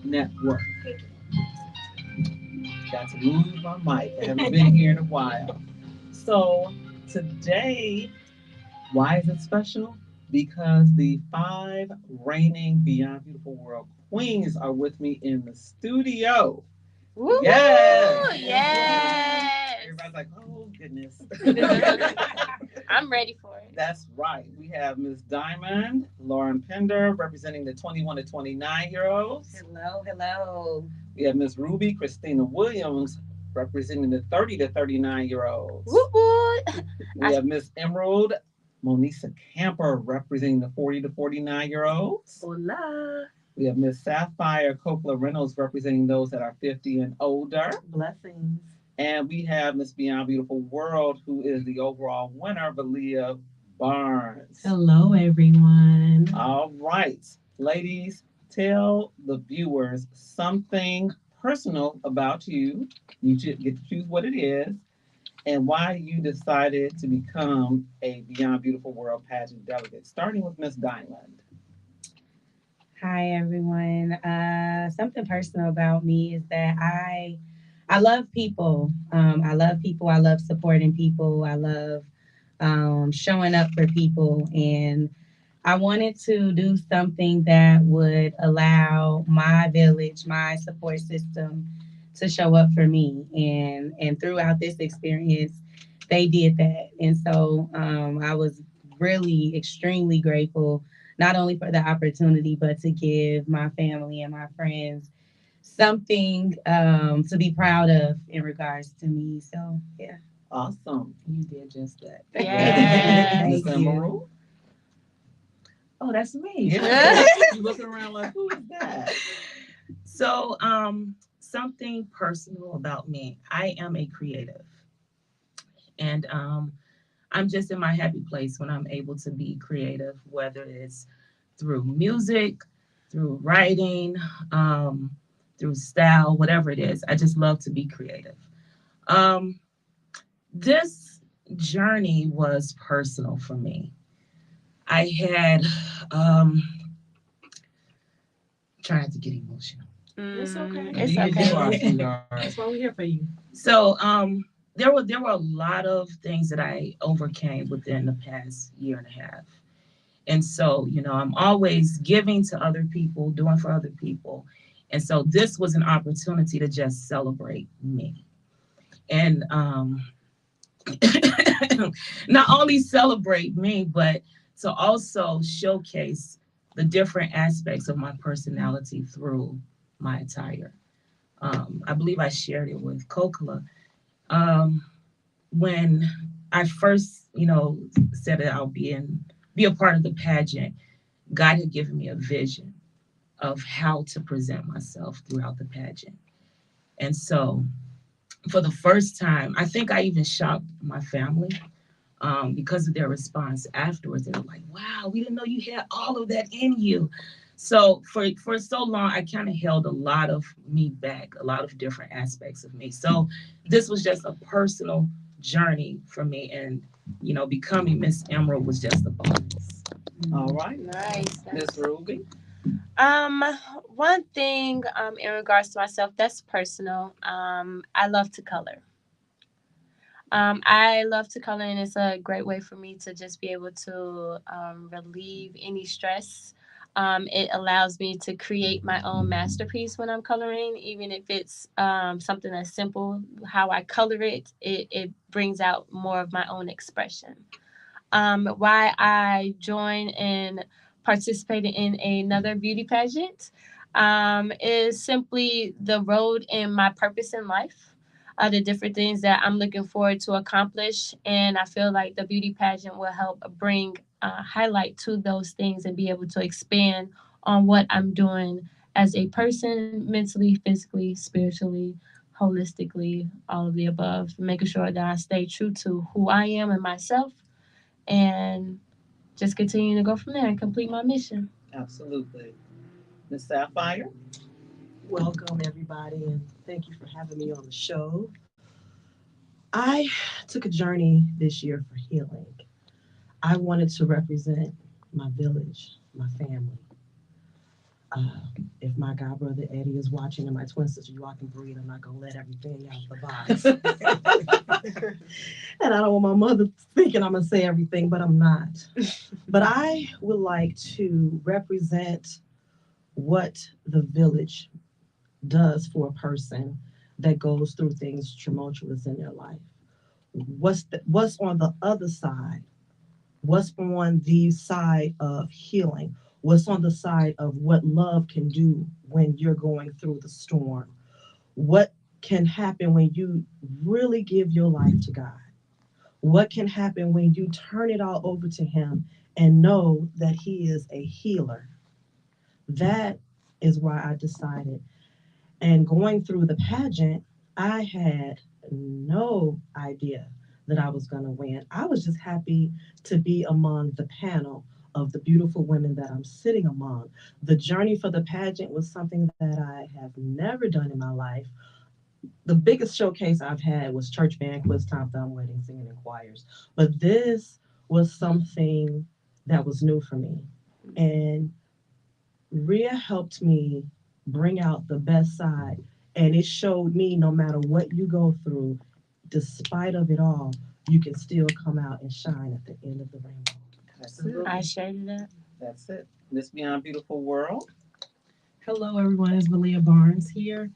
Network. Got to move my mic. I haven't been here in a while. So today, why is it special? Because the five reigning Beyond Beautiful World Queens are with me in the studio. Woo! Yes. Yes. Everybody's like, oh goodness. I'm ready for it. That's right. We have Miss Diamond, Lauren Pender, representing the 21 to 29-year olds. Hello, hello. We have Miss Ruby Christina Williams, representing the 30 to 39-year olds. Woo woo. We have Miss Emerald Monisa Camper, representing the 40 to 49-year olds. Hola. We have Miss Sapphire Coppola Reynolds, representing those that are 50 and older. Blessings. And we have Miss Beyond Beautiful World, who is the overall winner, Valia Barnes. Hello, everyone. All right, ladies, tell the viewers something personal about you. You should get to choose what it is and why you decided to become a Beyond Beautiful World pageant delegate, starting with Miss Diamond. Hi, everyone. Something personal about me is that I love people. I love people. I love supporting people. I love showing up for people, and I wanted to do something that would allow my village, my support system, to show up for me. And throughout this experience, they did that, and so I was really extremely grateful, not only for the opportunity, but to give my family and my friends something to be proud of in regares to me. So yeah. Awesome. You did just that. Yes. Miss Thank you. Emerald. Oh, that's me. Yeah. You're looking around like, who is that? So, something personal about me. I am a creative, and I'm just in my happy place when I'm able to be creative, whether it's through music, through writing, um, through style, whatever it is. I just love to be creative. Um, this journey was personal for me. I had trying to get emotional. It's okay. It's You are, okay. sweetheart. That's why we're here for you. So there were a lot of things that I overcame within the past year and a half. And so, I'm always giving to other people, doing for other people. And so this was an opportunity to just celebrate me. And not only celebrate me, but to also showcase the different aspects of my personality through my attire. I believe I shared it with Kokla. Um, when I first, said that be a part of the pageant, God had given me a vision of how to present myself throughout the pageant. And so for the first time, I think I even shocked my family because of their response afterwards. They were like, wow, we didn't know you had all of that in you. So for so long, I kind of held a lot of me back, a lot of different aspects of me. So this was just a personal journey for me. And, becoming Miss Emerald was just a bonus. All right. Nice. Miss Ruby. Um, One thing in regards to myself that's personal. I love to color. I love to color, and it's a great way for me to just be able to relieve any stress. It allows me to create my own masterpiece when I'm coloring, even if it's something that's simple. How I color it, it brings out more of my own expression. Why I joined and participated in another beauty pageant is simply the road and my purpose in life, the different things that I'm looking forward to accomplish. And I feel like the beauty pageant will help bring highlight to those things and be able to expand on what I'm doing as a person, mentally, physically, spiritually, holistically, all of the above, making sure that I stay true to who I am and myself and just continue to go from there and complete my mission. Absolutely. Miss Sapphire. Welcome, everybody, and thank you for having me on the show. I took a journey this year for healing. I wanted to represent my village, my family. If my god brother Eddie is watching and my twin sister Joaquin Breed, I'm not gonna let everything out the box. And I don't want my mother thinking I'm gonna say everything, but I'm not. But I would like to represent what the village does for a person that goes through things tumultuous in their life. What's on the other side? What's on the side of healing? What's on the side of what love can do when you're going through the storm? What can happen when you really give your life to God? What can happen when you turn it all over to Him and know that He is a healer? That is why I decided. And going through the pageant, I had no idea that I was going to win. I was just happy to be among the panel of the beautiful women that I'm sitting among. The journey for the pageant was something that I have never done in my life. The biggest showcase I've had was church banquets, time found weddings, singing in choirs. But this was something that was new for me. And Rhea helped me bring out the best side. And it showed me no matter what you go through, despite of it all, you can still come out and shine at the end of the rainbow. That's it. I shared that. That's it. Miss Beyond Beautiful World. Hello, everyone. It's Valia Barnes here.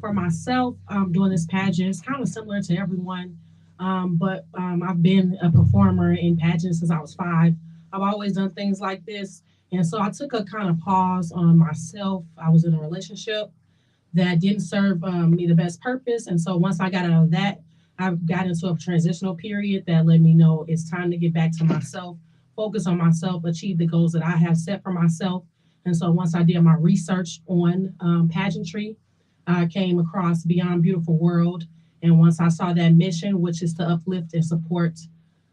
For myself, doing this pageant, it's kind of similar to everyone, but I've been a performer in pageants since I was 5. I've always done things like this. And so I took a kind of pause on myself. I was in a relationship that didn't serve me the best purpose. And so once I got out of that, I got into a transitional period that let me know it's time to get back to myself, focus on myself, achieve the goals that I have set for myself. And so once I did my research on pageantry, I came across Beyond Beautiful World. And once I saw that mission, which is to uplift and support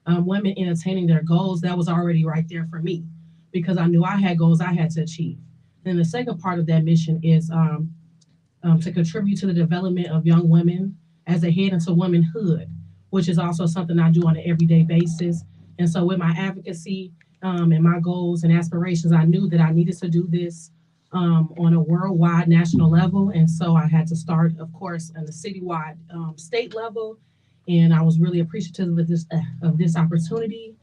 women in attaining their goals, that was already right there for me because I knew I had goals I had to achieve. And the second part of that mission is to contribute to the development of young women as they head into womanhood, which is also something I do on an everyday basis. And so, with my advocacy and my goals and aspirations, I knew that I needed to do this on a worldwide, national level. And so, I had to start, of course, on the citywide, state level. And I was really appreciative of this opportunity.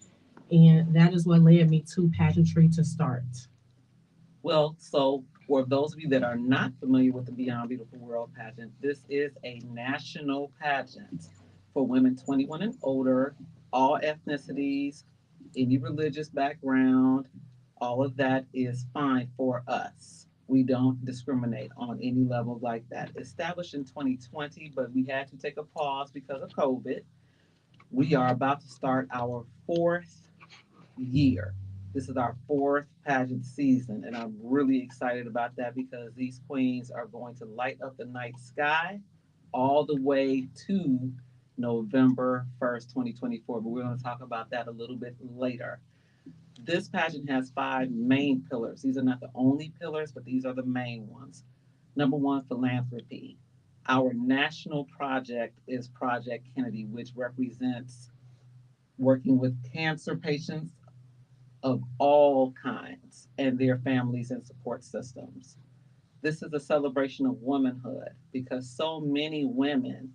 And that is what led me to pageantry to start. Well, so for those of you that are not familiar with the Beyond Beautiful World pageant, this is a national pageant for women 21 and older, all ethnicities, any religious background, all of that is fine for us. We don't discriminate on any level like that. Established in 2020, but we had to take a pause because of COVID. We are about to start our 4th year. This is our 4th pageant season, and I'm really excited about that because these queens are going to light up the night sky all the way to November 1st, 2024. But we're going to talk about that a little bit later. This pageant has 5 main pillars. These are not the only pillars, but these are the main ones. Number one, philanthropy. Our national project is Project Kennedy, which represents working with cancer patients of all kinds and their families and support systems. This is a celebration of womanhood because so many women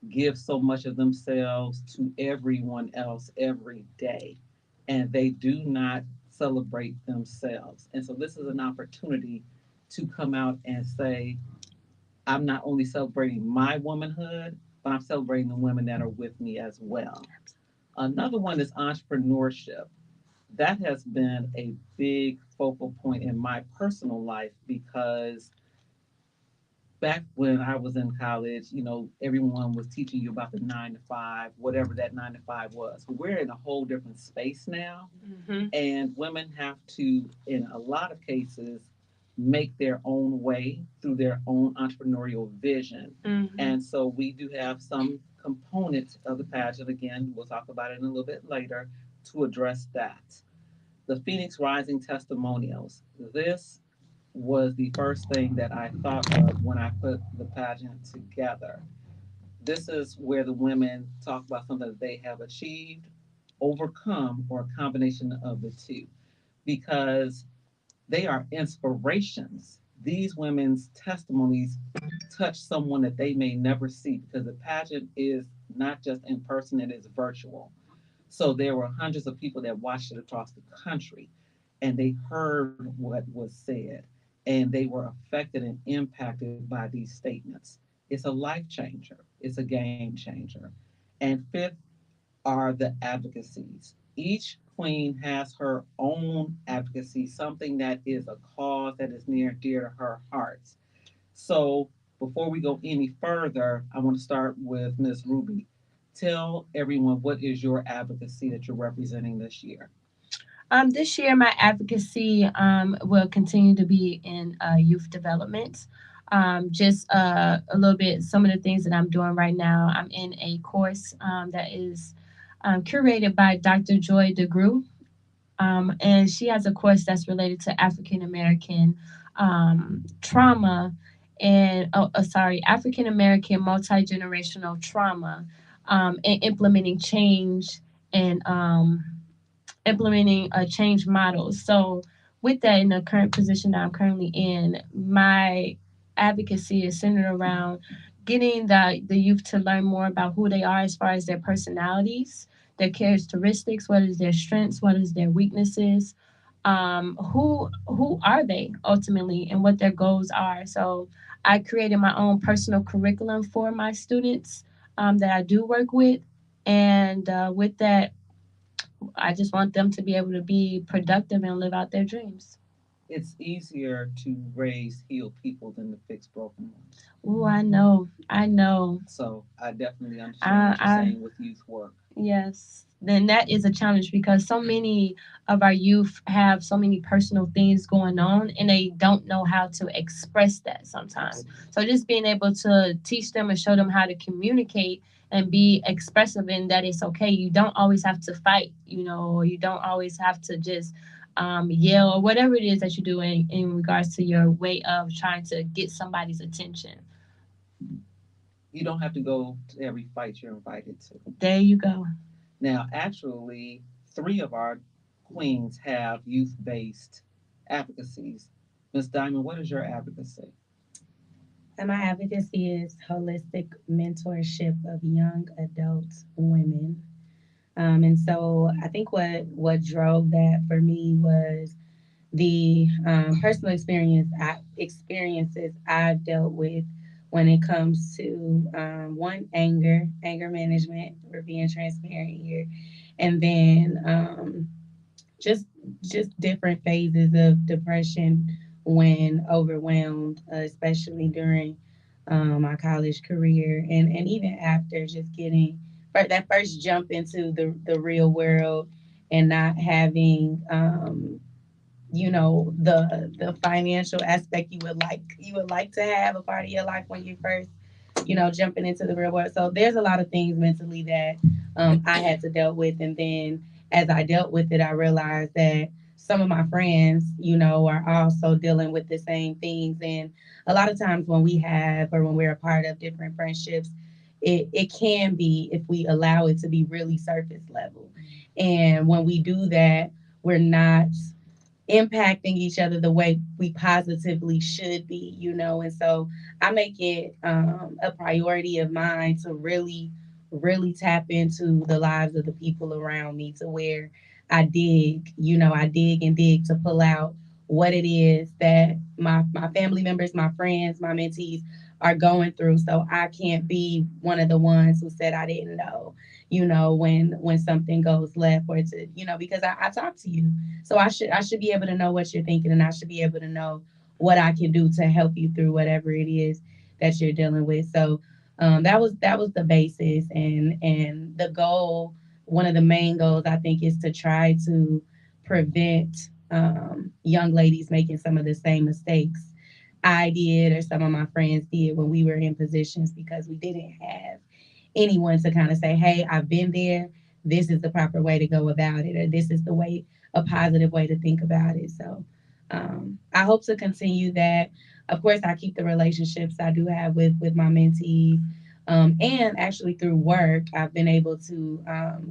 give so much of themselves to everyone else every day, and they do not celebrate themselves. And so, this is an opportunity to come out and say, I'm not only celebrating my womanhood, but I'm celebrating the women that are with me as well. Another one is entrepreneurship. That has been a big focal point in my personal life because back when I was in college, everyone was teaching you about the 9 to 5, whatever that 9 to 5 was. But we're in a whole different space now, and women have to, in a lot of cases, make their own way through their own entrepreneurial vision. And so we do have some components of the pageant. Again, we'll talk about it in a little bit later to address that. The Phoenix Rising testimonials. This was the first thing that I thought of when I put the pageant together. This is where the women talk about something that they have achieved, overcome, or a combination of the two. Because They are inspirations. These women's testimonies touch someone that they may never see because the pageant is not just in person, it is virtual. So there were hundreds of people that watched it across the country and they heard what was said and they were affected and impacted by these statements. It's a life changer, it's a game changer. And fifth are the advocacies. Each queen has her own advocacy, something that is a cause that is near and dear to her heart. So before we go any further, I want to start with Ms. Ruby. Tell everyone what is your advocacy that you're representing this year. This year, my advocacy will continue to be in youth development. Just a little bit, some of the things that I'm doing right now. I'm in a course that is curated by Dr. Joy DeGruy, and she has a course that's related to African American trauma and, sorry, African American multi generational trauma, and implementing change and implementing a change models. So with that, in the current position that I'm currently in, my advocacy is centered around getting the youth to learn more about who they are as far as their personalities, their characteristics, what is their strengths, what is their weaknesses, who are they ultimately, and what their goals are. So I created my own personal curriculum for my students that I do work with, and with that, I just want them to be able to be productive and live out their dreams. It's easier to raise healed people than to fix broken ones. Oh, I know. I know. So I definitely understand what you're I saying with youth work. Yes. Then that is a challenge because so many of our youth have so many personal things going on and they don't know how to express that sometimes. So just being able to teach them and show them how to communicate and be expressive in that it's okay. You don't always have to fight, or you don't always have to just yell or whatever it is that you do in regards to your way of trying to get somebody's attention. You don't have to go to every fight you're invited to. There you go. Now, actually, three of our queens have youth based advocacies. Ms. Diamond, what is your advocacy? And my advocacy is holistic mentorship of young adult women. And so I think what drove that for me was the personal experiences I've dealt with when it comes to one anger management. We're being transparent here, and then just just different phases of depression when overwhelmed, especially during my college career, and even after just getting that first jump into the real world and not having the financial aspect you would like to have a part of your life when you first jumping into the real world. So there's a lot of things mentally that I had to deal with, and then as I dealt with it, I realized that some of my friends, are also dealing with the same things. And a lot of times when we have or when we're a part of different friendships, it can be, if we allow it to be, really surface level. And when we do that, we're not impacting each other the way we positively should be. And so I make it a priority of mine to really, really tap into the lives of the people around me to where I dig and dig to pull out what it is that my family members, my friends, my mentees are going through. So I can't be one of the ones who said I didn't know, when something goes left, or because I talk to you. So I should be able to know what you're thinking, and I should be able to know what I can do to help you through whatever it is that you're dealing with. So that was the basis, and the goal. One of the main goals, I think, is to try to prevent young ladies making some of the same mistakes I did or some of my friends did when we were in positions, because we didn't have anyone to kind of say, hey, I've been there. This is the proper way to go about it, or this is a positive way to think about it. So I hope to continue that. Of course, I keep the relationships I do have with my mentees. And actually, through work, I've been able to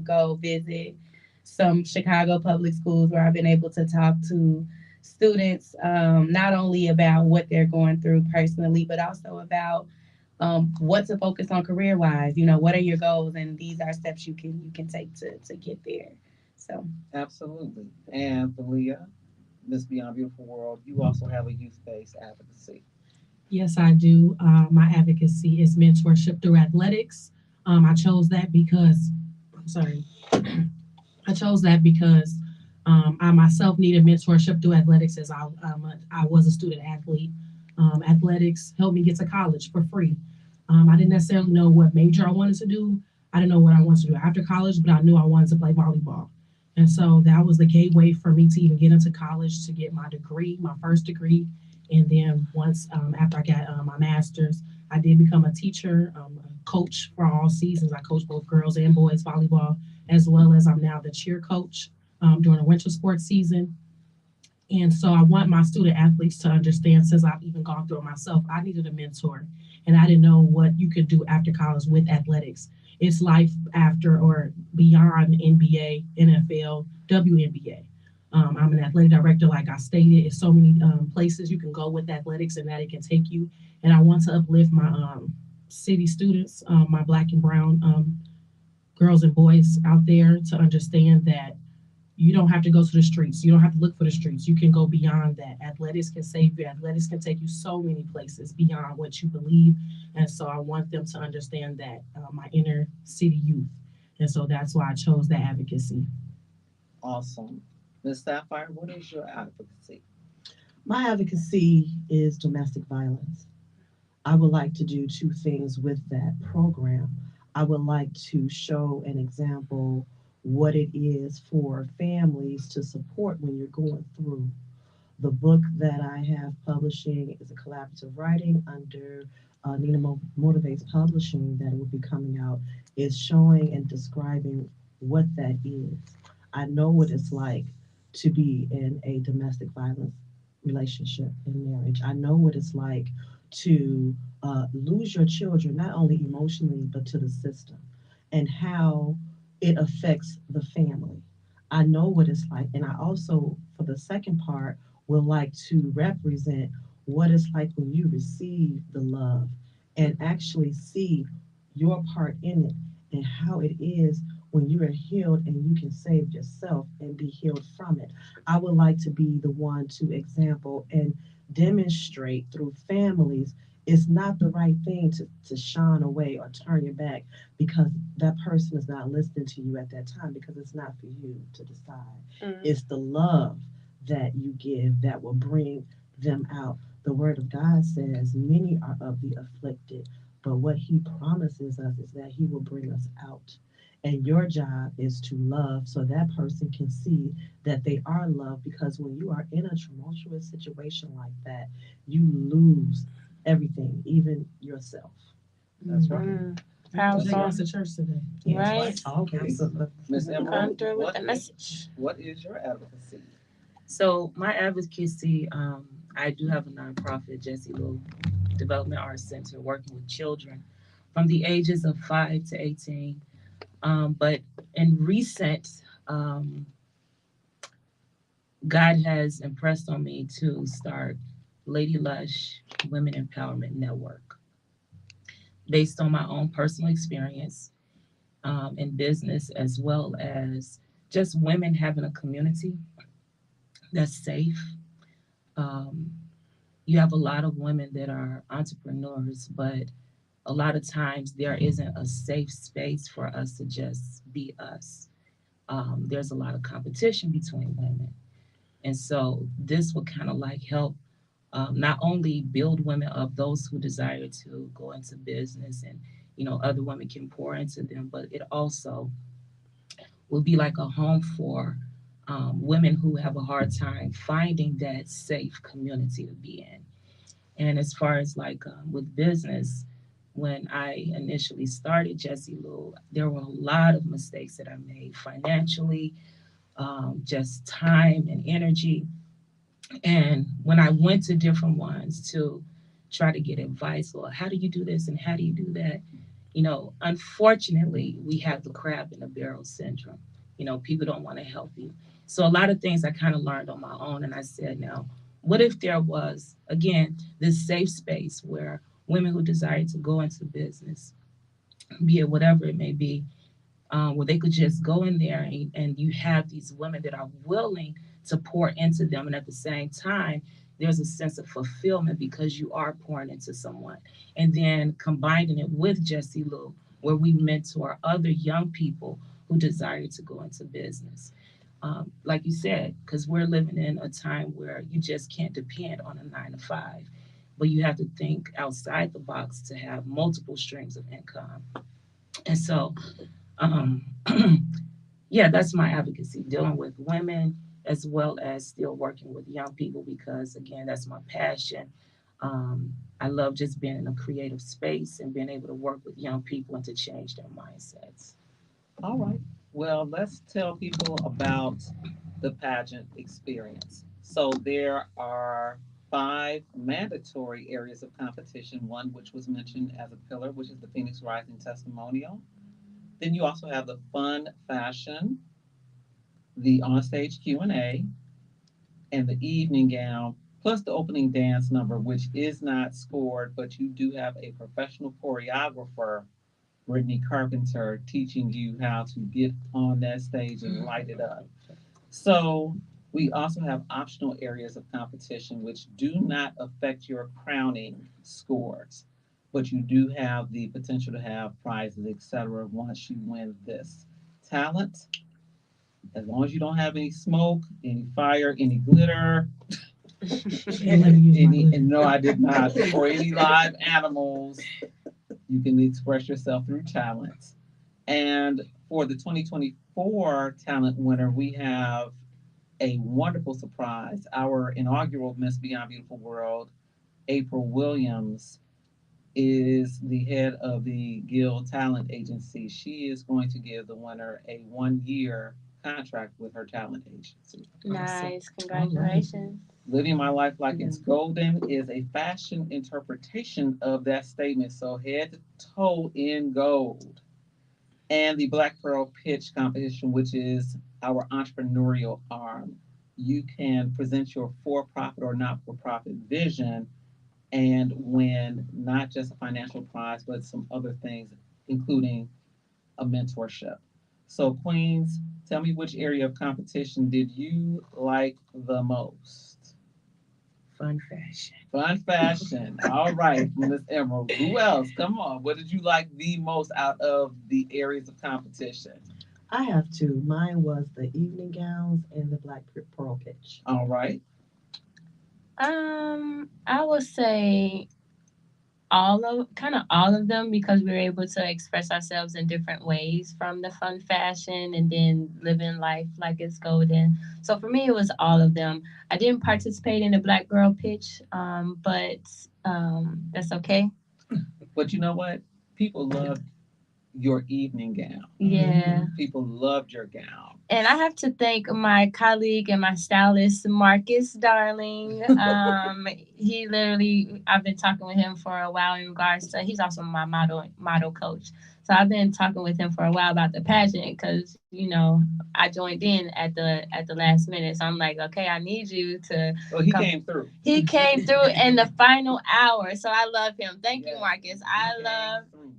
go visit some Chicago public schools where I've been able to talk to students, not only about what they're going through personally, but also about what to focus on career wise. You know, what are your goals, and these are steps you can take to get there. So Absolutely. And Valia, Miss Beyond Beautiful World, you also have a youth-based advocacy. Yes, I do. My advocacy is mentorship through athletics. I chose that because, I'm sorry, I chose that because I myself needed mentorship through athletics as I was a student athlete. Athletics helped me get to college for free. I didn't necessarily know what major I wanted to do. I didn't know what I wanted to do after college, but I knew I wanted to play volleyball. And so that was the gateway for me to even get into college to get my degree, my first degree. And then once after I got my master's, I did become a teacher, a coach for all seasons. I coach both girls and boys volleyball, as well as I'm now the cheer coach during the winter sports season. And so I want my student athletes to understand, since I've even gone through it myself, I needed a mentor. And I didn't know what you could do after college with athletics. It's life after or beyond NBA, NFL, WNBA. I'm an athletic director, like I stated. It's so many places you can go with athletics and that it can take you. And I want to uplift my city students, my black and brown girls and boys out there to understand that you don't have to go to the streets. You don't have to look for the streets. You can go beyond that. Athletics can save you. Athletics can take you so many places beyond what you believe. And so I want them to understand that, my inner city youth. And so that's why I chose that advocacy. Awesome. Miss Sapphire, what is your advocacy? My advocacy is domestic violence. I would like to do two things with that program. I would like to show an example what it is for families to support when you're going through. The book that I have publishing is a collaborative writing under Motivates Publishing that will be coming out, is showing and describing what that is. I know what it's like to be in a domestic violence relationship in marriage. I know what it's like to lose your children, not only emotionally, but to the system, and how it affects the family. I know what it's like. And I also, for the second part, would like to represent what it's like when you receive the love and actually see your part in it and how it is when you are healed and you can save yourself and be healed from it. I would like to be the one to example and demonstrate through families it's not the right thing to shine away or turn your back because that person is not listening to you at that time because it's not for you to decide. It's the love that you give that will bring them out. The word of God says, many are of the afflicted, but what he promises us is that he will bring us out. And your job is to love so that person can see that they are loved because when you are in a tumultuous situation like that, you lose everything, even yourself. That's right. Powerful. Take us to church today. Right. Okay. Absolutely. Miss Come Emerald, through with what the is, message. what is your advocacy? So my advocacy, I do have a nonprofit, Jesse Lou Development Arts Center, working with children from the ages of 5 to 18. But in recent, God has impressed on me to start Lady Lush Women Empowerment Network based on my own personal experience in business, as well as just women having a community that's safe. Um, you have a lot of women that are entrepreneurs, but a lot of times there isn't a safe space for us to just be us. There's a lot of competition between women. And so this will kind of like help not only build women up, those who desire to go into business and, other women can pour into them, but it also will be like a home for women who have a hard time finding that safe community to be in. And as far as like with business, when I initially started Jesse Lou, there were a lot of mistakes that I made financially, just time and energy. And when I went to different ones to try to get advice, well, how do you do this and how do you do that? Unfortunately, we have the crab in the barrel syndrome. People don't want to help you. So a lot of things I kind of learned on my own. And I said, now, what if there was, again, this safe space where women who desire to go into business, be it whatever it may be, where they could just go in there and you have these women that are willing to pour into them. And at the same time, there's a sense of fulfillment because you are pouring into someone. And then combining it with Jessie Lou, where we mentor other young people who desire to go into business. Like you said, because we're living in a time where you just can't depend on a 9 to 5, but you have to think outside the box to have multiple streams of income. And so um, yeah, that's my advocacy, dealing with women as well as still working with young people because, again, that's my passion. I love just being in a creative space and being able to work with young people and to change their mindsets. All right. Well, let's tell people about the pageant experience. So there are 5 mandatory areas of competition, one which was mentioned as a pillar, which is the Phoenix Rising Testimonial. Then you also have the fun fashion, the onstage Q&A, and the evening gown, plus the opening dance number, which is not scored, but you do have a professional choreographer, Brittany Carpenter, teaching you how to get on that stage and light it up. So we also have optional areas of competition which do not affect your crowning scores, but you do have the potential to have prizes, etc. once you win this. Talent, as long as you don't have any smoke, any fire, any glitter, And let me use my glitter. and no, I did not, or any live animals, you can express yourself through talent. And for the 2024 talent winner, we have a wonderful surprise. Our inaugural Miss Beyond Beautiful World, April Williams, is the head of the Guild Talent Agency. She is going to give the winner a 1 year contract with her talent agency. Nice. Congratulations. Living my life like it's golden is a fashion interpretation of that statement. So head to toe in gold. And the Black Pearl Pitch competition, which is our entrepreneurial arm. You can present your for profit or not for profit vision and win not just a financial prize, but some other things, including a mentorship. So, Queens, tell me which area of competition did you like the most? Fun fashion. Fun fashion. All right, Miss Emerald. Who else? Come on. What did you like the most out of the areas of competition? I have two. Mine was the evening gowns and the black pearl pitch. All right. I would say all of them because we were able to express ourselves in different ways from the fun fashion and then living life like it's golden. So for me, it was all of them. I didn't participate in the Black Girl pitch, but that's okay. But you know what? People loved your evening gown. Yeah. People loved your gown. And I have to thank my colleague and my stylist, Marcus Darling. He literally, I've been talking with him for a while in regards to, he's also my model coach. So I've been talking with him for a while about the pageant because, I joined in at the last minute. So I'm like, okay, I need you to. Well, he came through. He came through in the final hour. So I love him. Thank you, Yes. Marcus.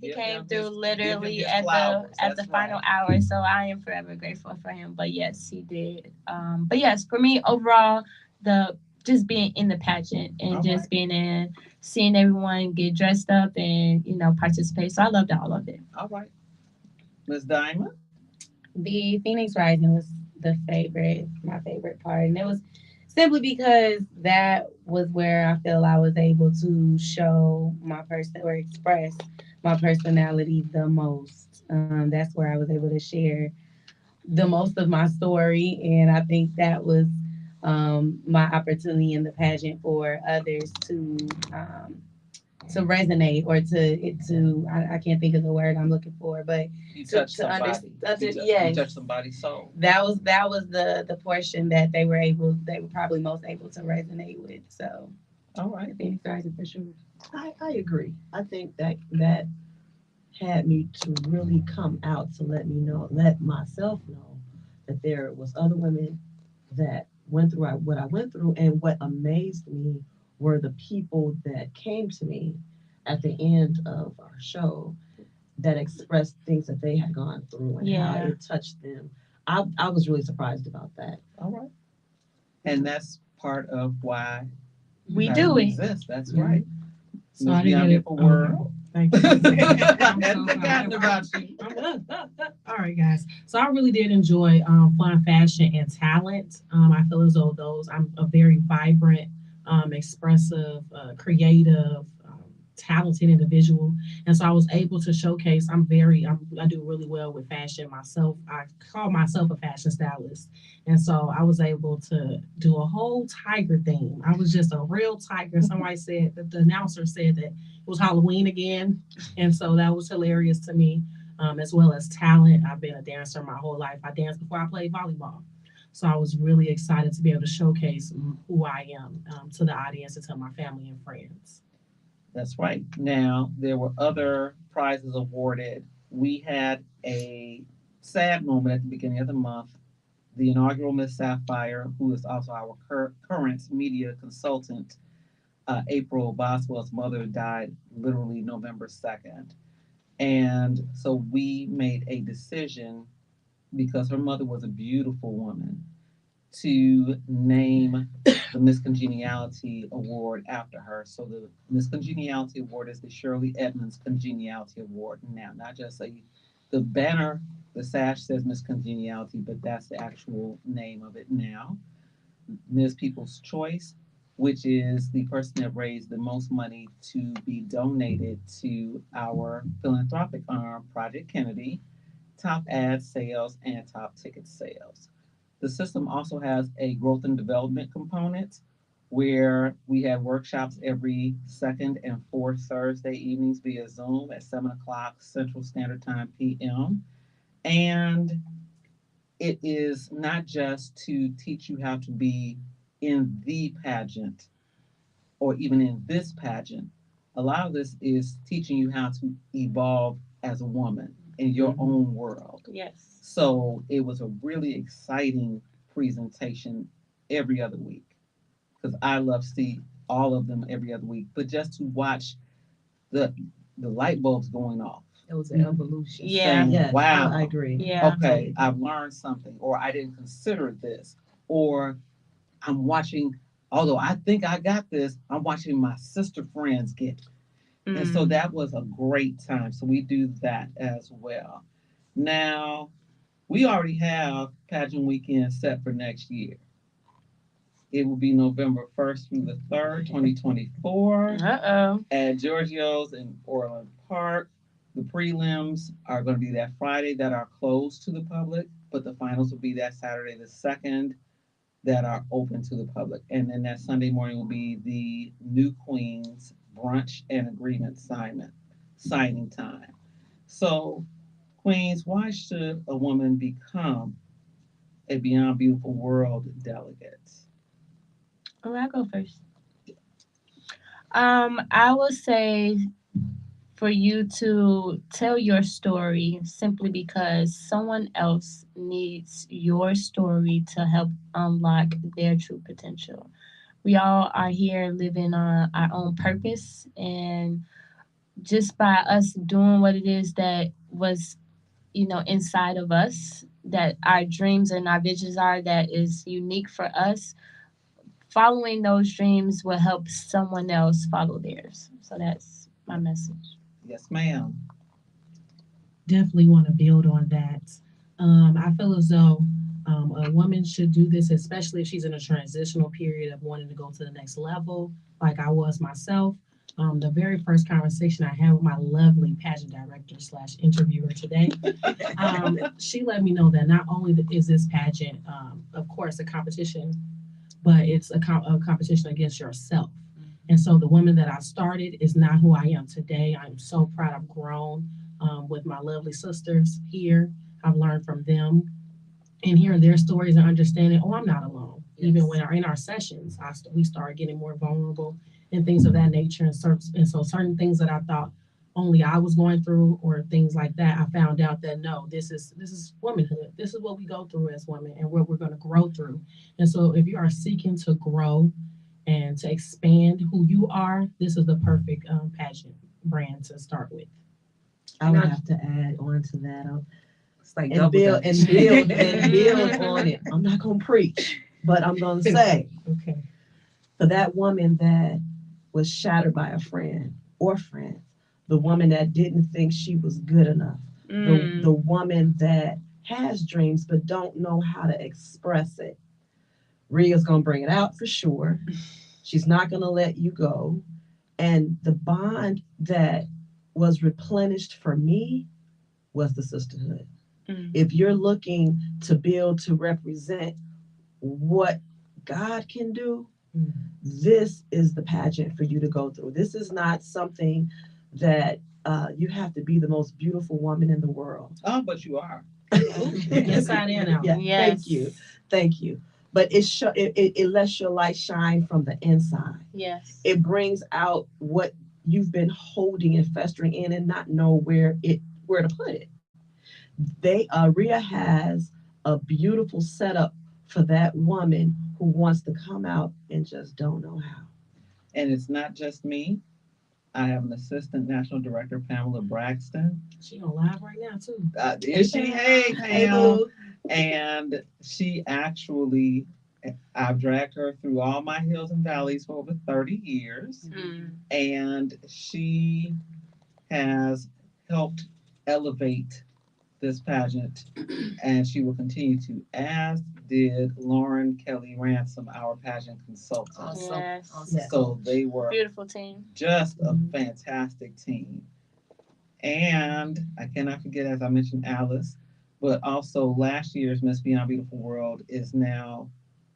He came through literally his at flowers. the That's final right. hour. So I am forever grateful for him. But yes, he did. But yes, for me overall, the just being in the pageant and All just right. being in, seeing everyone get dressed up and participate. So I loved all of it. All right. Miss Diamond? The Phoenix Rising was my favorite part. And it was simply because that was where I feel I was able to show my person or express my personality the most. That's where I was able to share the most of my story. And I think that was my opportunity in the pageant for others to resonate or I can't think of the word I'm looking for, but You to, touched to under, somebody. You yes, touched somebody's soul. that was the portion that they were probably most able to resonate with. So All right. Phoenix Rising for sure. I agree. I think that had me to really come out to let myself know that there was other women that went through what I went through. And what amazed me were the people that came to me at the end of our show that expressed things that they had gone through and how Yeah. it touched them. I was really surprised about that. All right. And that's part of why We Passion do it. exists. That's Mhm. right. So Miss I didn't Beyond get it. Beautiful World. Thank you. I hadn't forgotten about you. All right, guys. So I really did enjoy fun, fashion, and talent. I feel as though I'm a very vibrant, expressive, creative, talented individual, and so I was able to showcase. I do really well with fashion myself. I call myself a fashion stylist, and so I was able to do a whole tiger theme. I was just a real tiger. Somebody said that the announcer said that it was Halloween again, and so that was hilarious to me. As well as talent. I've been a dancer my whole life. I danced before I played volleyball. So I was really excited to be able to showcase who I am to the audience and to my family and friends. That's right. Now, there were other prizes awarded. We had a sad moment at the beginning of the month. The inaugural Miss Sapphire, who is also our current media consultant, April Boswell's mother died literally November 2nd. And so we made a decision because her mother was a beautiful woman to name the Miss Congeniality Award after her. So the Miss Congeniality Award is the Shirley Edmonds Congeniality Award now, not just the banner, the sash says Miss Congeniality, but that's the actual name of it now. Miss People's Choice, which is the person that raised the most money to be donated to our philanthropic arm, Project Kennedy, top ad sales, and top ticket sales. The system also has a growth and development component where we have workshops every second and fourth Thursday evenings via Zoom at 7 o'clock Central Standard Time PM. And it is not just to teach you how to be in the pageant or even in this pageant. A lot of this is teaching you how to evolve as a woman in your own world. Yes. So it was a really exciting presentation every other week because I love to see all of them every other week, but just to watch the light bulbs going off. It was an evolution. Yeah. Saying, Yes, wow. I agree. Yeah. Okay, I've learned something, or I didn't consider this, or I'm watching, although I think I got this, I'm watching my sister friends get it. And so that was a great time. So we do that as well. Now, we already have pageant weekend set for next year. It will be November 1st through the 3rd, 2024 Uh-oh. at Giorgio's in Orland Park. The prelims are going to be that Friday that are closed to the public, but the finals will be that Saturday the 2nd that are open to the public. And then that Sunday morning will be the new Queens brunch and agreement signing time. So, Queens, why should a woman become a Beyond Beautiful World delegate? Oh, I'll go first. I would say for you to tell your story simply because someone else needs your story to help unlock their true potential. We all are here living on our own purpose, and just by us doing what it is that was, inside of us, that our dreams and our visions are, that is unique for us, following those dreams will help someone else follow theirs. So that's my message. Yes, ma'am. Definitely want to build on that. I feel as though a woman should do this, especially if she's in a transitional period of wanting to go to the next level, like I was myself. The very first conversation I had with my lovely pageant director / interviewer today, she let me know that not only is this pageant, of course, a competition, but it's a competition against yourself. And so the woman that I started is not who I am today. I'm so proud I've grown with my lovely sisters here. I've learned from them and hearing their stories and understanding, oh, I'm not alone. Yes. Even when in our sessions, we started getting more vulnerable and things of that nature. And so certain things that I thought only I was going through or things like that. I found out that no, this is womanhood. This is what we go through as women and what we're going to grow through. And so if you are seeking to grow and to expand who you are, this is the perfect pageant brand to start with. I would have to add on to that. It's like And double build dutch. and build and build on it. I'm not gonna preach, but I'm gonna say Okay. for that woman that was shattered by a friend or friends, the woman that didn't think she was good enough, the woman that has dreams but don't know how to express it. Rhea's gonna bring it out for sure. She's not gonna let you go. And the bond that was replenished for me was the sisterhood. If you're looking to build to represent what God can do, this is the pageant for you to go through. This is not something that you have to be the most beautiful woman in the world. Oh, but you are. Inside and out. Yeah, Yes. thank you. But it lets your light shine from the inside. Yes. It brings out what you've been holding and festering in and not know where to put it. Rhea has a beautiful setup for that woman who wants to come out and just don't know how. And it's not just me. I have an assistant national director, Pamela Braxton. She on live right now too. Is she? Hey, Hey, Pam. boo. And she actually, I've dragged her through all my hills and valleys for over 30 years. And she has helped elevate this pageant. And she will continue to, as did Lauren Kelly Ransom, our pageant consultant. Awesome. Yes. Awesome. So they were Beautiful team. just a fantastic team. And I cannot forget, as I mentioned, Alice, but also last year's Miss Beyond Beautiful World is now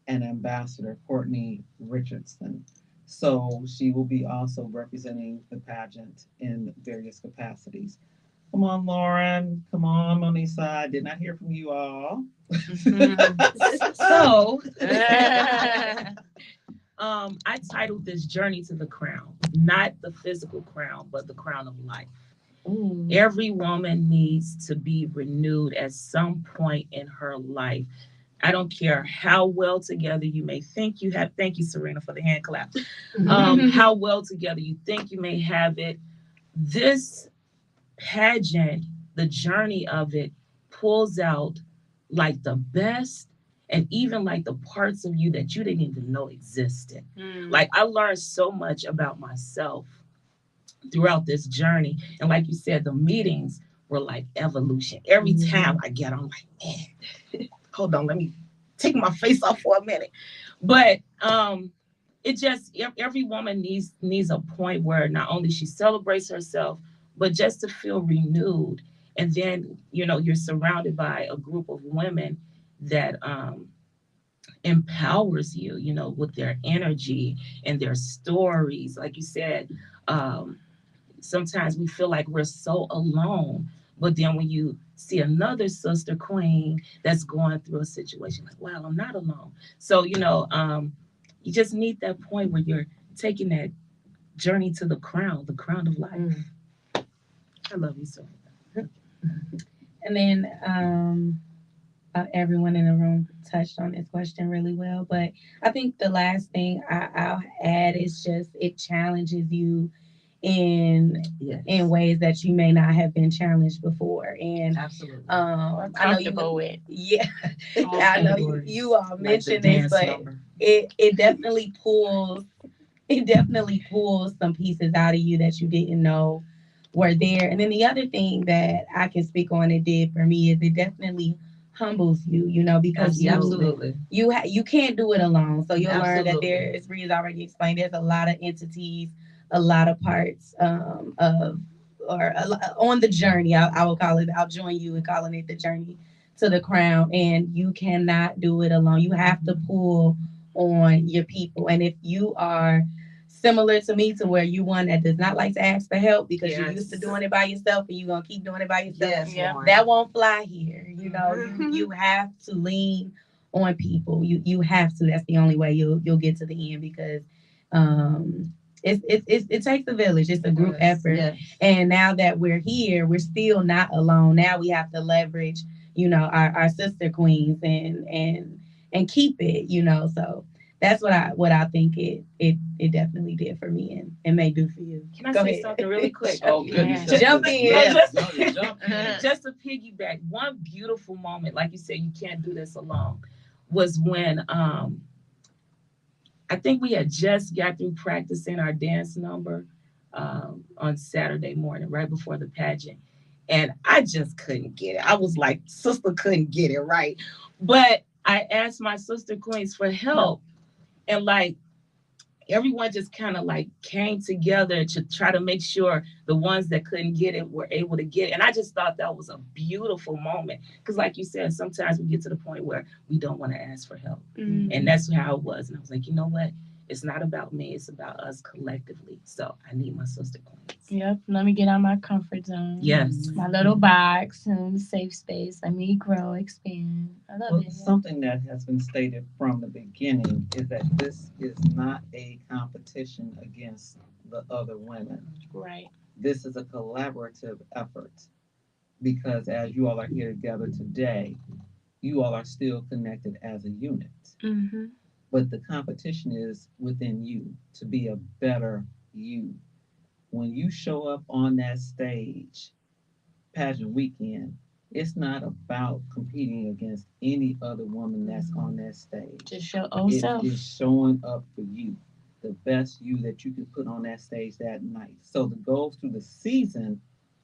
an ambassador, Courtney Richardson. So she will be also representing the pageant in various capacities. Come on, Lauren. Come on, Monisa. I did not hear from you all. So, I titled this Journey to the Crown, not the physical crown, but the crown of life. Every woman needs to be renewed at some point in her life. I don't care how well together you may think you have. Thank you, Serena, for the hand clap. How well together you think you may have it. This pageant, the journey of it, pulls out like the best and even like the parts of you that you didn't even know existed. Like I learned so much about myself throughout this journey. And like you said, the meetings were like evolution. Every time I get on, I'm like, man, hold on, let me take my face off for a minute. But it just, every woman needs a point where not only she celebrates herself, but just to feel renewed. And then, you're surrounded by a group of women that empowers you, with their energy and their stories. Like you said, sometimes we feel like we're so alone. But then when you see another sister queen that's going through a situation, like, wow, I'm not alone. So, you just need that point where you're taking that journey to the crown of life. I love you so much. And then everyone in the room touched on this question really well. But I think the last thing I'll add is just it challenges you in ways that you may not have been challenged before. And Absolutely. Or I know comfortable with. Yeah, I know you all mentioned this, but it definitely pulls some pieces out of you that you didn't know were there. And then the other thing that I can speak on it did for me is it definitely humbles you, because Absolutely. you can't do it alone. So you'll learn that Absolutely. there, as Bree's already explained, there's a lot of entities, a lot of parts on the journey. I will call it. I'll join you in calling it the journey to the crown. And you cannot do it alone. You have to pull on your people. And if you are similar to me, to where you one that does not like to ask for help because you're used to doing it by yourself and you're gonna keep doing it by yourself, that won't fly here. You have to lean on people. You have to. That's the only way you'll get to the end, because it takes a village. It's a group effort. Yes. And now that we're here, we're still not alone. Now we have to leverage, our sister queens and keep it, So that's what I think it definitely did for me and may do for you. Can I Go say ahead. something really quick? Oh, goodness. Yeah. Jump in. Yes. Just, No, jump in. just to piggyback, one beautiful moment, like you said, you can't do this alone, was when I think we had just got through practicing our dance number on Saturday morning, right before the pageant. And I just couldn't get it. I was like, sister couldn't get it right. But I asked my sister queens for help. And like everyone just kind of like came together to try to make sure the ones that couldn't get it were able to get it. And I just thought that was a beautiful moment. Because like you said, sometimes we get to the point where we don't want to ask for help. Mm. And that's how it was. And I was like, you know what? It's not about me. It's about us collectively. So I need my sister queens. Yep. Let me get out my comfort zone. Yes. My little box and safe space. Let me grow, expand. I love Well, it. something that has been stated from the beginning is that this is not a competition against the other women. Right. This is a collaborative effort because as you all are here together today, you all are still connected as a unit. Mm-hmm. But the competition is within you to be a better you. When you show up on that stage, pageant weekend, it's not about competing against any other woman that's on that stage. Just show old It self. is showing up for you, the best you that you can put on that stage that night. So the goals through the season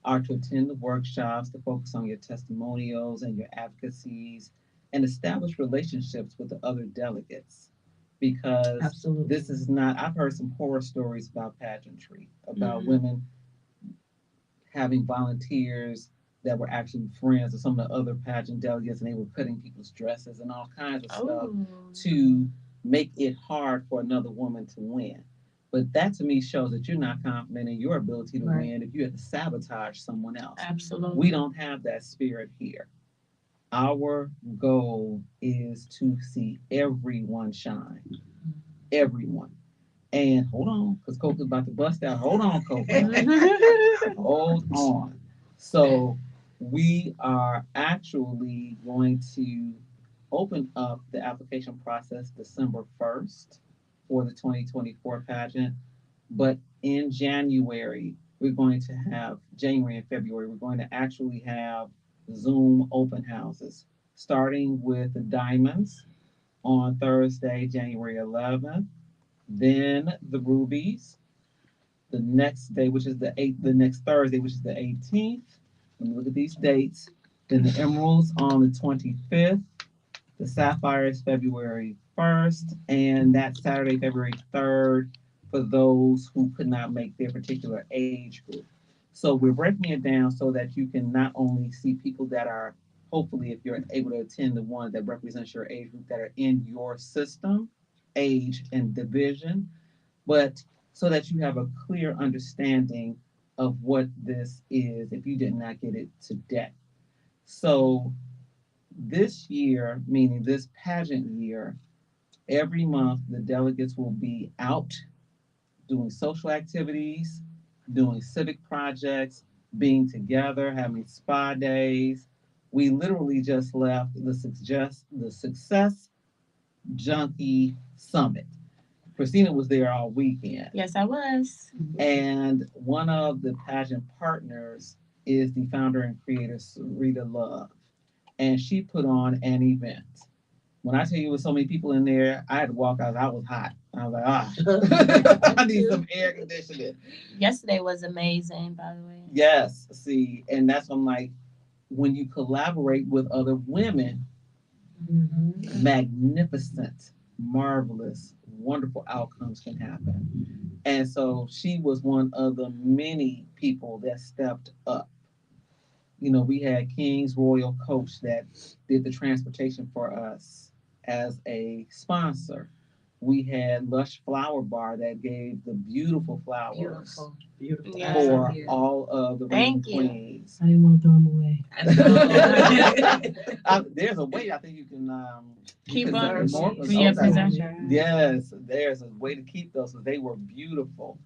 are to attend the workshops, to focus on your testimonials and your advocacies, and establish relationships with the other delegates. Because Absolutely. this is not, I've heard some horror stories about pageantry, about Mhm. women having volunteers that were actually friends of some of the other pageant delegates, and they were cutting people's dresses and all kinds of stuff Oh. to make it hard for another woman to win. But that to me shows that you're not confident in your ability to Right. win if you have to sabotage someone else. Absolutely. We don't have that spirit here. Our goal is to see everyone shine. Everyone. And hold on, because Coco's about to bust out. Hold on, Coco. Hold on. So we are actually going to open up the application process December 1st for the 2024 pageant. But in January, we're going to have January and February, we're going to actually have Zoom open houses, starting with the Diamonds on Thursday, January 11th, then the Rubies the next day, which is the next Thursday, which is the 18th. Let me look at these dates. Then the Emeralds on the 25th. The Sapphires February 1st, and that Saturday, February 3rd, for those who could not make their particular age group. So we're breaking it down so that you can not only see people that are, hopefully, if you're able to attend the one that represents your age group that are in your system, age and division, but so that you have a clear understanding of what this is if you did not get it today. So this year, meaning this pageant year, every month the delegates will be out doing social activities, doing civic projects, being together, having spa days. We literally just left the Success Junkie Summit. Christina was there all weekend. Yes, I was. And one of the pageant partners is the founder and creator, Sarita Love. And she put on an event. When I tell you with so many people in there, I had to walk out. I was hot. I was like, I need some air conditioning. Yesterday was amazing, by the way. Yes, see, and that's when I'm like, when you collaborate with other women, magnificent, marvelous, wonderful outcomes can happen. And so she was one of the many people that stepped up. You know, we had King's Royal Coach that did the transportation for us as a sponsor. We had Lush Flower Bar that gave the beautiful flowers Beautiful. Beautiful. Yeah. for Yeah. all of the Thank Raven you. Queens. I didn't want to throw them away. I know. There's a way I think you can Keep preserve on. more. Yeah, Okay. preserve. Yes, there's a way to keep those. So they were beautiful.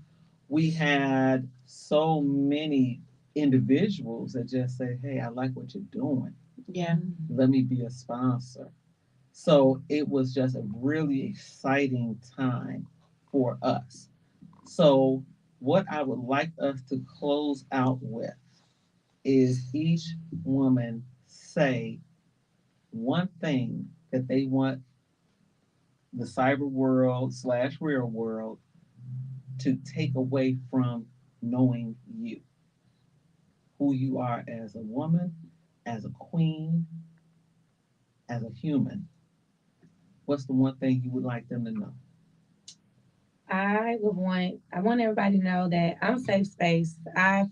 We had so many individuals that just said, "Hey, I like what you're doing. Yeah. Let me be a sponsor." So it was just a really exciting time for us. So what I would like us to close out with is each woman say one thing that they want the cyber world / real world to take away from knowing you, who you are as a woman, as a queen, as a human. What's the one thing you would like them to know? I want everybody to know that I'm a safe space. I've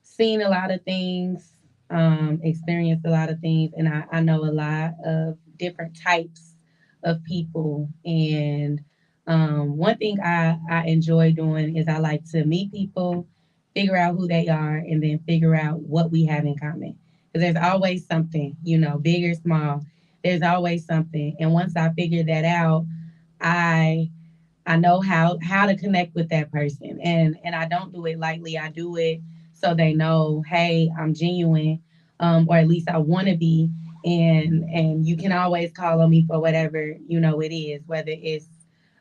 seen a lot of things, experienced a lot of things, and I know a lot of different types of people. And one thing I enjoy doing is I like to meet people, figure out who they are, and then figure out what we have in common. Because there's always something, big or small. There's always something. And once I figure that out, I I know how to connect with that person, and I don't do it lightly. I do it so they know, hey, I'm genuine, or at least I want to be, and you can always call on me for whatever it is, whether it's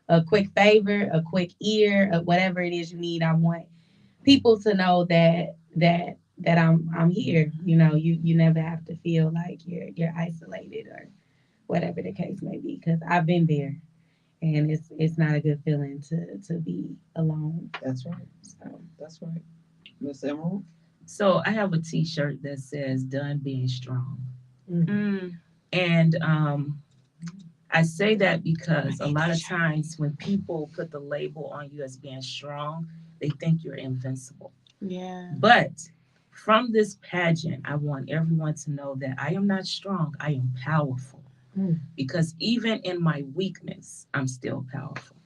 a quick favor, a quick ear, whatever it is you need. I want people to know that I'm here. You never have to feel like you're isolated or whatever the case may be, because I've been there, and it's not a good feeling to be alone. That's right. So That's right. Miss Emerald? So I have a T-shirt that says "Done Being Strong," Mm. and I say that because a lot of times when people put the label on you as being strong, they think you're invincible. Yeah. But from this pageant, I want everyone to know that I am not strong. I am powerful. Mm. Because even in my weakness, I'm still powerful.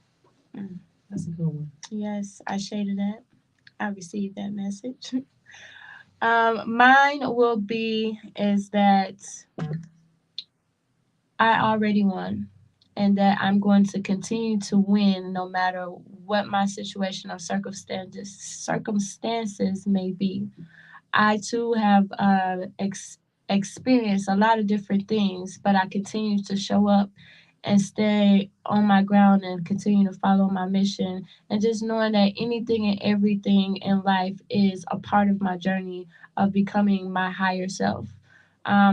That's a good one. Yes, I shaded that. I received that message. Mine will be is that I already won, and that I'm going to continue to win no matter what my situation or circumstances may be. I too have experienced a lot of different things, but I continue to show up and stay on my ground and continue to follow my mission. And just knowing that anything and everything in life is a part of my journey of becoming my higher self.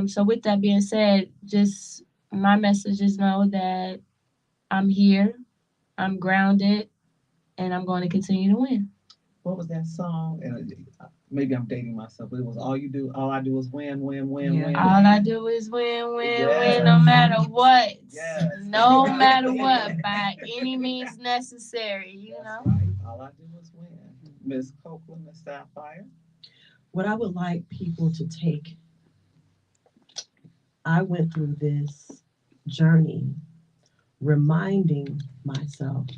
So, with that being said, just my message is know that I'm here, I'm grounded, and I'm going to continue to win. What was that song? And maybe I'm dating myself, but it was all I do is win, win, win, Yeah. win. All I do is win, win, Yes. win, no matter what. Yes. No matter what, by any means necessary, you That's know? right. All I do is win. Miss Copeland, Miss Sapphire. What I would like people to take, I went through this journey reminding myself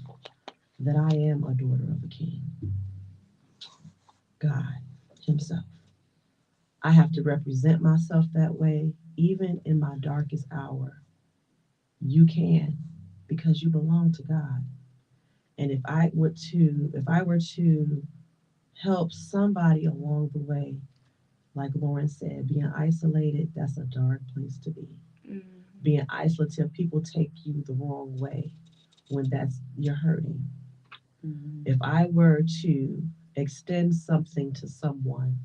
that I am a daughter of a king, God Himself. I have to represent myself that way, even in my darkest hour. You can, because you belong to God. And if I were to help somebody along the way, like Lauren said, being isolated, that's a dark place to be. Mm. Being isolative, people take you the wrong way when you're hurting. If I were to extend something to someone,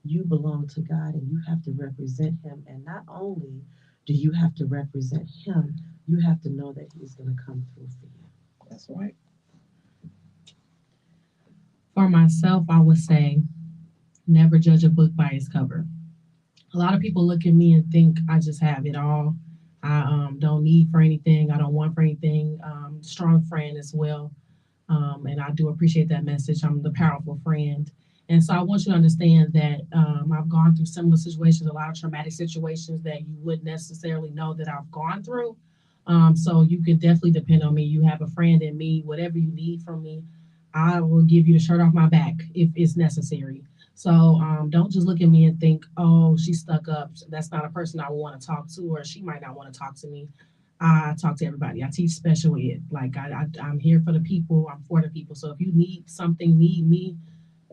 you belong to God and you have to represent Him. And not only do you have to represent Him, you have to know that He's going to come through for you. That's right. For myself, I would say never judge a book by its cover. A lot of people look at me and think I just have it all. I don't need for anything. I don't want for anything. Strong friend as well. And I do appreciate that message. I'm the powerful friend. And so I want you to understand that I've gone through similar situations, a lot of traumatic situations that you wouldn't necessarily know that I've gone through. So you can definitely depend on me. You have a friend in me. Whatever you need from me, I will give you the shirt off my back if it's necessary. So don't just look at me and think, oh, she's stuck up. That's not a person I want to talk to, or she might not want to talk to me. I talk to everybody. I teach special ed. Like I'm here for the people. I'm for the people. So if you need something, need me,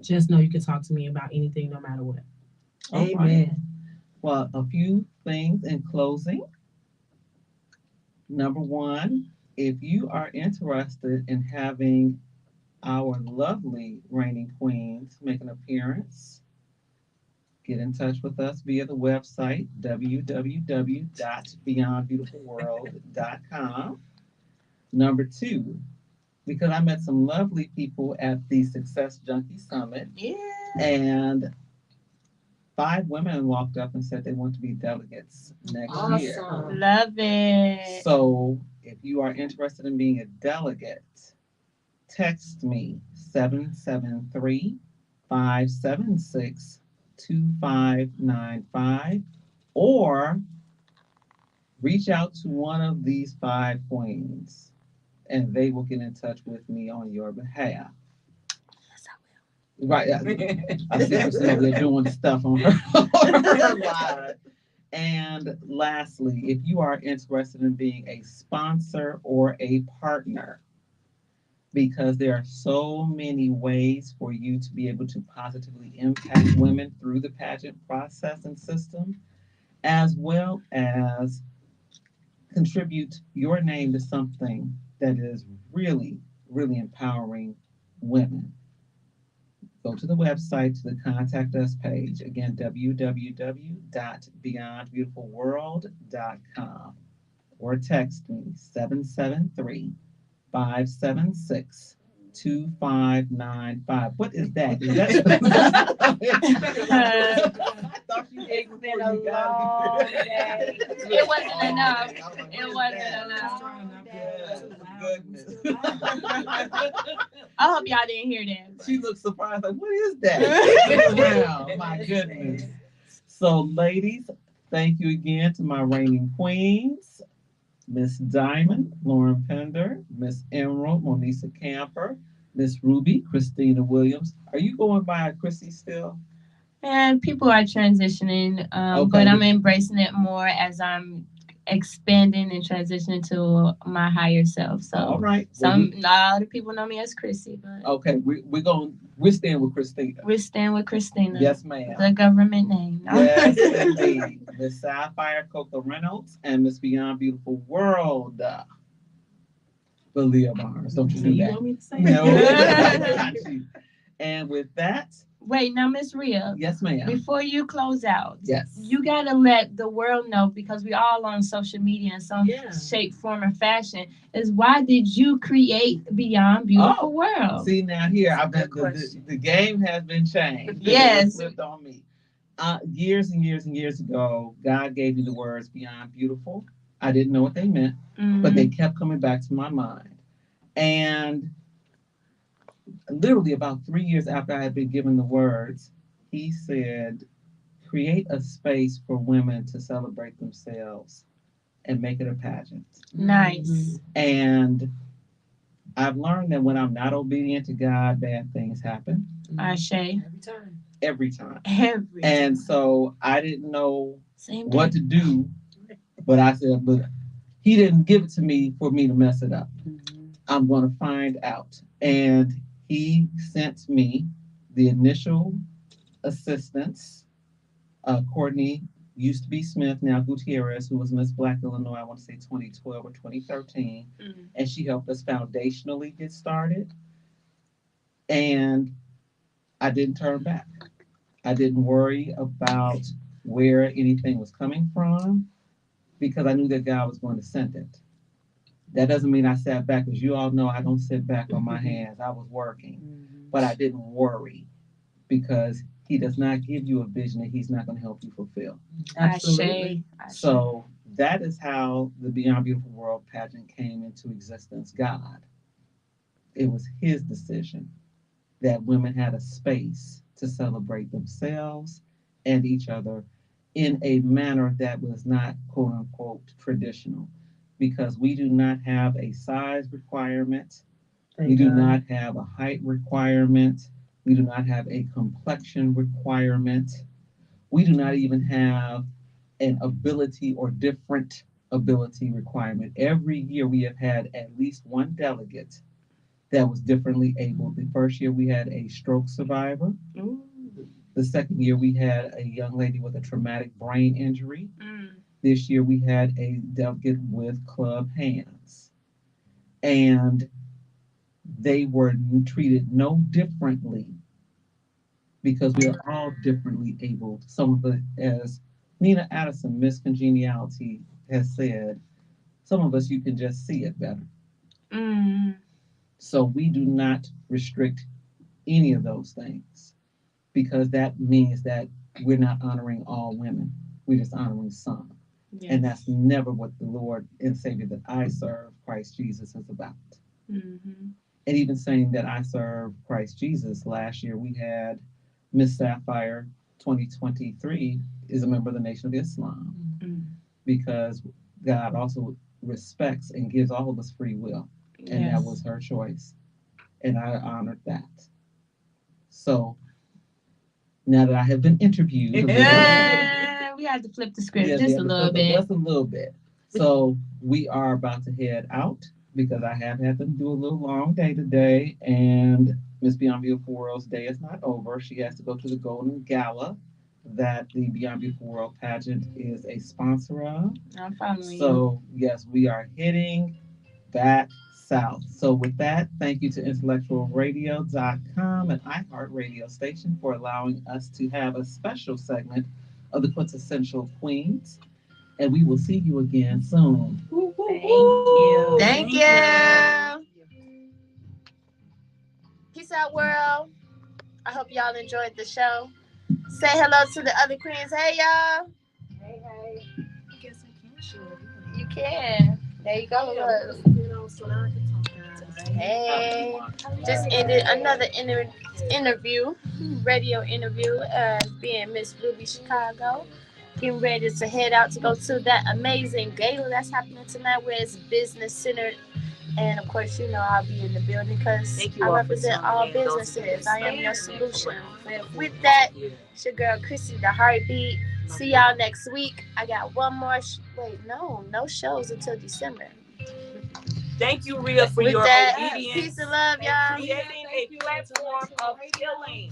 just know you can talk to me about anything, no matter what. All right. Amen. Well, a few things in closing. Number one, if you are interested in having our lovely reigning queens make an appearance, get in touch with us via the website www.beyondbeautifulworld.com. Number two, because I met some lovely people at the Success Junkie Summit, Yeah. and 5 women walked up and said they want to be delegates next year. Awesome. Love it. So if you are interested in being a delegate, text me 773-576-2595 or reach out to one of these 5 queens and they will get in touch with me on your behalf. Right. I see Christina over there doing stuff on her live. And lastly, if you are interested in being a sponsor or a partner, because there are so many ways for you to be able to positively impact women through the pageant process and system, as well as contribute your name to something that is really, really empowering women. Go to the website to the Contact Us page. Again, www.beyondbeautifulworld.com or text me 773-576-2595. What is that? Is that I thought you ate before Been a you got long here. day. It wasn't enough. I was like, It what is wasn't that? enough. Goodness. I hope y'all didn't hear that. She looked surprised, like, what is that? Wow, my goodness. So, ladies, thank you again to my reigning queens, Miss Diamond, Lauren Pender, Miss Emerald, Monisa Camper, Miss Ruby, Christina Williams. Are you going by Chrissy still? And people are transitioning, Okay. but I'm embracing it more as I'm expanding and transitioning to my higher self. All So right. some a lot of people know me as Chrissy, but Okay, we're staying with Christina. we're staying with Christina. Yes, ma'am. The government name. Yes, indeed. Miss Sapphire Coca Reynolds and Miss Beyond Beautiful World. Valia Barnes. Don't you do You that. want me to say No. it? Got you. And with that, Wait, now Miss Rhea, yes, ma'am. before you close out, Yes. you gotta let the world know, because we all on social media in some Yeah. shape, form, or fashion, is why did you create Beyond Beautiful Oh, World? See, now here, I've Good been, question. the game has been changed. Yes. It flipped on me. Years and years and years ago, God gave me the words Beyond Beautiful. I didn't know what they meant, but they kept coming back to my mind. And literally about 3 years after I had been given the words, he said, create a space for women to celebrate themselves and make it a pageant. Nice. And I've learned that when I'm not obedient to God, bad things happen Ashe. Every time. every time. Every And so I didn't know same what day. to do, but I said, but he didn't give it to me for me to mess it up. I'm going to find out. And he sent me the initial assistance, Courtney used to be Smith, now Gutierrez, who was Miss Black Illinois, I want to say 2012 or 2013. And she helped us foundationally get started. And I didn't turn back. I didn't worry about where anything was coming from because I knew that God was going to send it. That doesn't mean I sat back, because you all know I don't sit back on my hands. I was working, but I didn't worry because he does not give you a vision that he's not going to help you fulfill. Absolutely. Ashe. So that is how the Beyond Beautiful World pageant came into existence. God. It was his decision that women had a space to celebrate themselves and each other in a manner that was not quote unquote traditional. because we do not have a size requirement. Thank We do God. not have a height requirement. We do not have a complexion requirement. We do not even have an ability or different ability requirement. Every year we have had at least one delegate that was differently able. The first year we had a stroke survivor. Ooh. The second year we had a young lady with a traumatic brain injury. Mm. This year we had a delegate with club hands. And they were treated no differently because we are all differently abled. Some of it, as Nina Addison, Miss Congeniality, has said, some of us you can just see it better. Mm. So we do not restrict any of those things because that means that we're not honoring all women. We're just honoring some. Yes. And that's never what the Lord and Savior that I serve, Christ Jesus, is about. Mm-hmm. And even saying that I serve Christ Jesus, last year we had Miss Sapphire 2023 is a member of the Nation of Islam Mm. because God also respects and gives all of us free will. And Yes. that was her choice. And I honored that. So now that I have been interviewed, Yeah, we had to flip the script yes, just a little bit. Just a little bit. So we are about to head out because I have had them do a little long day today, and Miss Beyond Beautiful World's day is not over. She has to go to the Golden Gala that the Beyond Beautiful World pageant is a sponsor of. I'm following you. So yes, we are heading back south. So with that, thank you to intellectualradio.com and iHeart Radio Station for allowing us to have a special segment of the Quintessential Queens. And we will see you again soon. Thank you. Thank you. Peace out, world. I hope y'all enjoyed the show. Say hello to the other queens. Hey, y'all. Hey, hey. I guess I can share it. You can. There you go. Look. You know, so now I can talk. Hey. Just ended another interview, radio interview, being Miss Ruby Chicago. Getting ready to head out to go to that amazing gala that's happening tonight where it's business centered. And of course, you know, I'll be in the building because I represent all businesses. I am your solution. With that, it's your girl Chrissy, the Heartbeat. See y'all next week. I got one more. No shows until December. Thank you, Rhea, for With your that, obedience peace and love, y'all. and creating a platform of healing.